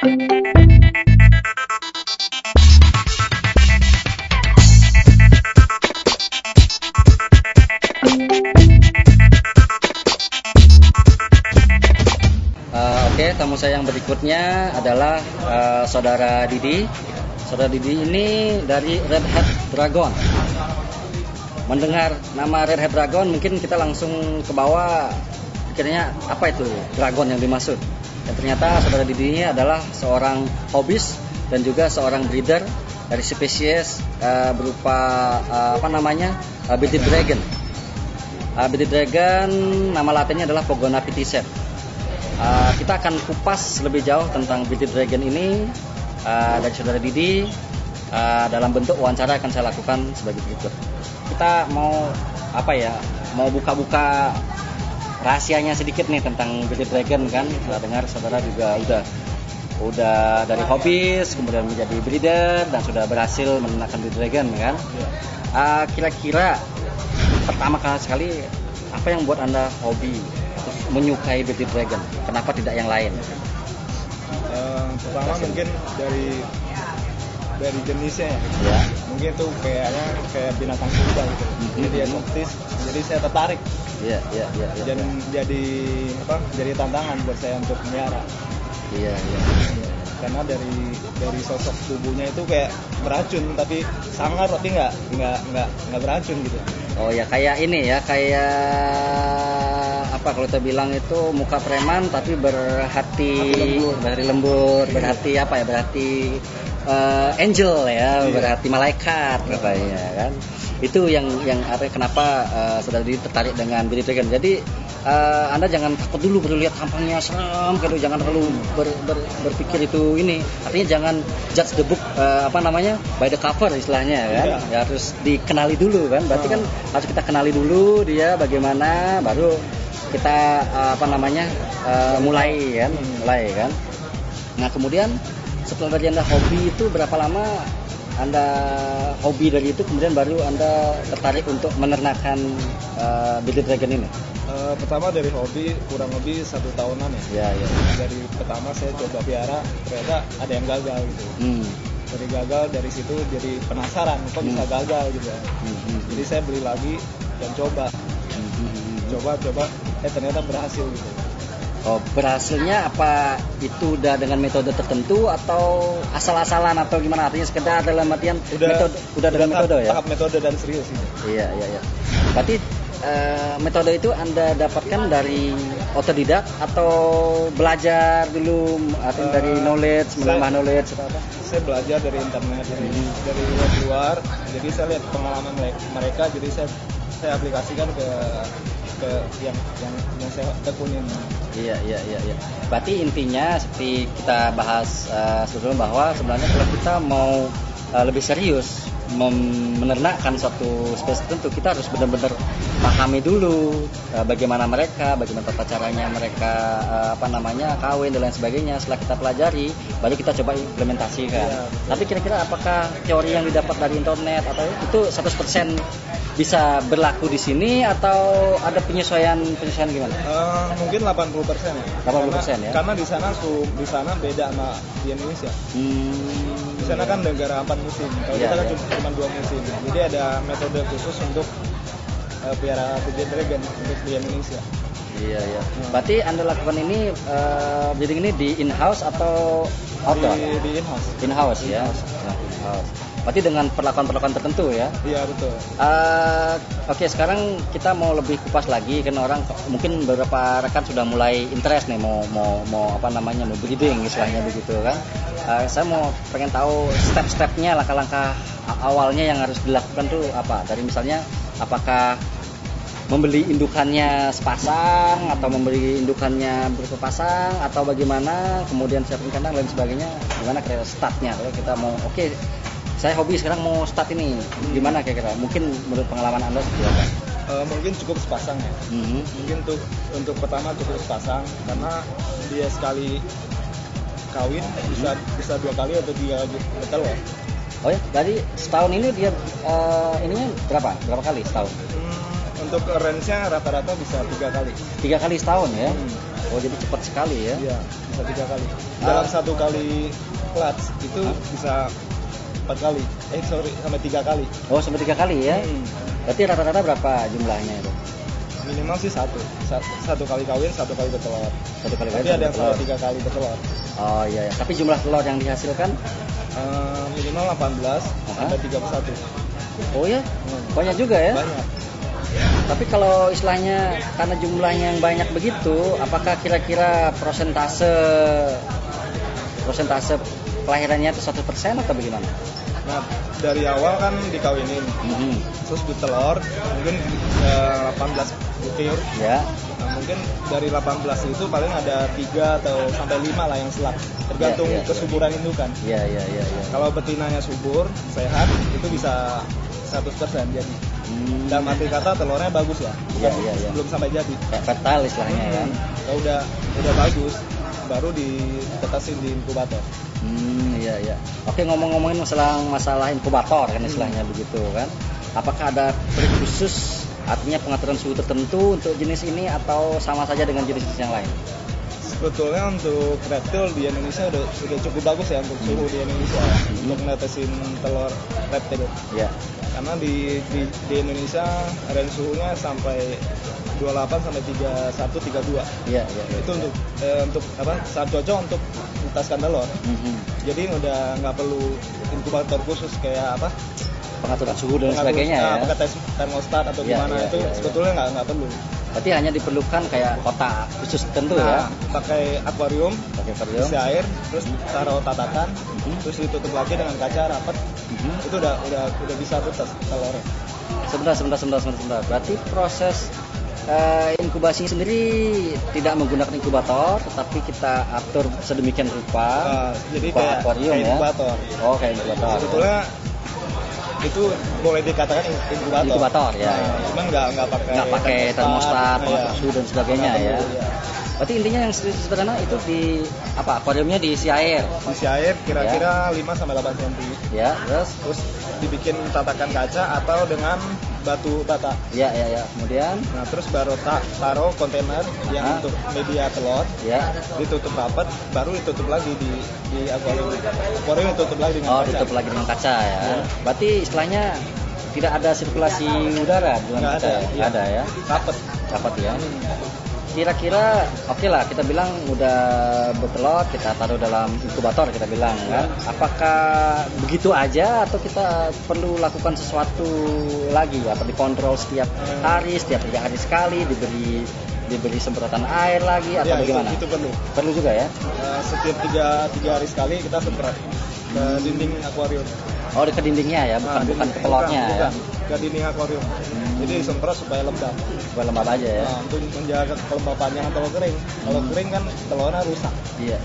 Oke, tamu saya yang berikutnya adalah Saudara Didi. Saudara Didi ini dari Red Hat Dragon. Mendengar nama Red Hat Dragon, mungkin kita langsung ke bawah pikirnya apa itu Dragon yang dimaksud. Dan ternyata Saudara Didi ini adalah seorang hobis dan juga seorang breeder dari spesies berupa bearded dragon. Bearded dragon nama latinnya adalah Pogona pittiset. Kita akan kupas lebih jauh tentang bearded dragon ini dari Saudara Didi dalam bentuk wawancara akan saya lakukan sebagai berikut. Kita mau buka-buka rahasianya sedikit nih tentang bearded dragon kan. Saya dengar saudara juga udah dari hobis kemudian menjadi breeder dan sudah berhasil menernakan bearded dragon kan. Kira-kira pertama kali sekali apa yang buat Anda hobi menyukai bearded dragon? Kenapa tidak yang lain? Pertama mungkin dari jenisnya ya. Mungkin itu kayak binatang purba gitu. Jadi eksotis, jadi saya tertarik. Iya. Dan jadi tantangan buat saya untuk melihara. Iya. Karena dari sosok tubuhnya itu kayak beracun tapi sangar tapi nggak beracun gitu. Oh ya, kayak ini ya, kalau kita bilang itu muka preman tapi berhati lembut, berhati angel ya, berhati malaikat katanya kan. Itu yang kenapa Saudara Didi tertarik dengan bearded dragon. Jadi Anda jangan takut dulu baru lihat tampangnya serem gitu, jangan terlalu berpikir itu ini. Artinya jangan judge the book by the cover istilahnya kan. Ya harus dikenali dulu kan. Berarti kan harus kita kenali dulu dia bagaimana, baru kita mulai kan. Nah, kemudian setelah dari Anda hobi itu berapa lama Anda hobi dari itu kemudian baru Anda tertarik untuk menernakan bearded dragon ini? Pertama dari hobi kurang lebih 1 tahunan ya. Ya. Dari pertama saya coba piara, ternyata ada yang gagal gitu. Dari gagal, dari situ jadi penasaran kok bisa gagal gitu ya. Jadi saya beli lagi dan coba, ternyata berhasil gitu. Oh, berhasilnya apa itu udah dengan metode tertentu atau asal-asalan atau gimana? Artinya sekedar dalam artian udah dengan metode ya? Tahap metode dan serius gitu. Iya. Berarti metode itu Anda dapatkan dari otodidak atau belajar dulu atau dari menambah knowledge atau apa? Saya belajar dari internet, dari luar. Jadi saya lihat pengalaman mereka, jadi saya aplikasikan ke yang saya tekunin. Iya. Berarti intinya seperti kita bahas sebelumnya bahwa sebenarnya kalau kita mau lebih serius menernakkan suatu spesies tertentu, kita harus benar-benar pahami dulu bagaimana tata caranya mereka kawin dan lain sebagainya. Setelah kita pelajari, baru kita coba implementasikan. Tapi kira-kira apakah teori yang didapat dari internet atau itu 100% bisa berlaku di sini atau ada penyesuaian gimana? Mungkin 80%. 80% ya. Karena di sana beda sama di Indonesia. Di sana kan negara 4 musim. Kalau kita kan cuma 2 musim. Jadi ada metode khusus untuk piara bearded dragon untuk di Indonesia. Iya. Berarti Anda lakukan ini breeding ini di in-house atau outdoor? Di in-house. In-house ya. In-house. Berarti dengan perlakuan tertentu ya? Iya, betul. Oke, sekarang kita mau lebih kupas lagi kan, orang mungkin beberapa rekan sudah mulai interest nih mau breeding istilahnya begitu kan. Saya pengen tahu step-stepnya, langkah-langkah awalnya yang harus dilakukan tuh apa? Dari misalnya apakah membeli indukannya sepasang atau membeli indukannya berpasang atau bagaimana, kemudian siapin kandang dan lain sebagainya, gimana kira-kira startnya kalau kita mau saya hobi sekarang mau start ini, gimana kira-kira? Mungkin menurut pengalaman Anda seperti apa? Mungkin cukup sepasang ya. Mungkin untuk pertama cukup sepasang karena dia sekali kawin bisa 2 kali atau 3 kali bertelur. Oh ya, dari setahun ini dia ininya berapa kali setahun? Untuk range-nya rata-rata bisa 3 kali. 3 kali setahun ya? Oh, jadi cepat sekali ya? Iya, bisa 3 kali. Dalam 1 kali clutch itu bisa 4 kali. Sampai 3 kali. Oh, sampai 3 kali ya? Berarti rata-rata berapa jumlahnya itu? Minimal sih 1 kali kawin, 1 kali bertelur. 1 kali kawin. Tapi ada yang sampai 3 kali bertelur. Oh iya, iya. Tapi jumlah telur yang dihasilkan? Minimal 18 sampai 31. Oh ya? Banyak juga ya? Banyak. Tapi kalau istilahnya karena jumlahnya yang banyak begitu, apakah kira-kira persentase kelahirannya itu 100% atau bagaimana? Nah, dari awal kan dikawinin, terus bertelur, mungkin 18 butir. Ya. Nah, mungkin dari 18 itu paling ada 3 atau sampai 5 lah yang selak, tergantung kesuburan indukan. Iya. Kalau betinanya subur, sehat, itu bisa 100% jadi. Dalam arti kata telurnya bagus ya, belum sampai jadi. Kayak fertile istilahnya ya. Kalau udah bagus, baru ditetesin di inkubator. Iya. Oke, ngomong-ngomongin masalah inkubator kan istilahnya begitu kan. Apakah ada trik khusus, artinya pengaturan suhu tertentu untuk jenis ini atau sama saja dengan jenis-jenis yang lain? Sebetulnya untuk reptil di Indonesia udah cukup bagus ya untuk suhu di Indonesia untuk netesin telur reptil. Iya. Karena di Indonesia range suhunya sampai 28 sampai 31 32. Iya. Itu untuk sangat cocok untuk menetaskan telur. Jadi udah nggak perlu inkubator khusus kayak pengaturan suhu dan sebagainya ya. Pakai termostat atau gimana itu sebetulnya nggak perlu. Berarti hanya diperlukan kayak kotak khusus tertentu ya. Pakai akuarium, isi air, terus taruh tatakan, terus ditutup lagi dengan kaca rapat. Itu udah bisa tetes telurnya. Sebentar. Berarti proses inkubasi sendiri tidak menggunakan inkubator, tetapi kita atur sedemikian rupa. Jadi kayak akuarium ya. Inkubator. Oh, kayak inkubator. Sebetulnya itu boleh dikatakan inkubator ya. Cuman nggak pakai termostat, pengatur suhu dan sebagainya ya. Berarti intinya yang sederhana itu di akuariumnya diisi air. Isi air kira-kira 5 sampai 8 cm. Ya, terus dibikin tatakan kaca atau dengan batu bata. Iya. Kemudian terus baru taruh kontainer yang untuk media telur. Ya. Ditutup rapat, baru ditutup lagi di akuarium. Akuarium ditutup lagi dengan kaca. Ditutup lagi dengan kaca ya. Berarti istilahnya tidak ada sirkulasi udara dengan kaca. Nggak ada ya. Rapat ya. Kira-kira oke lah, kita bilang udah bertelur, kita taruh dalam inkubator kita bilang kan. Apakah begitu aja atau kita perlu lakukan sesuatu lagi? Apa dikontrol setiap hari, setiap 3 hari sekali, diberi semprotan air lagi atau bagaimana? Itu perlu juga ya. Setiap 3 hari sekali kita semprot ke dinding akuarium. Oh, ke dindingnya ya, bukan ke telurnya ya. Ke dinding akuarium. Jadi disemprot supaya lembab. Supaya lembab aja ya. Untuk menjaga kelembapannya kalau kering. Kalau kering kan telurnya rusak. Iya.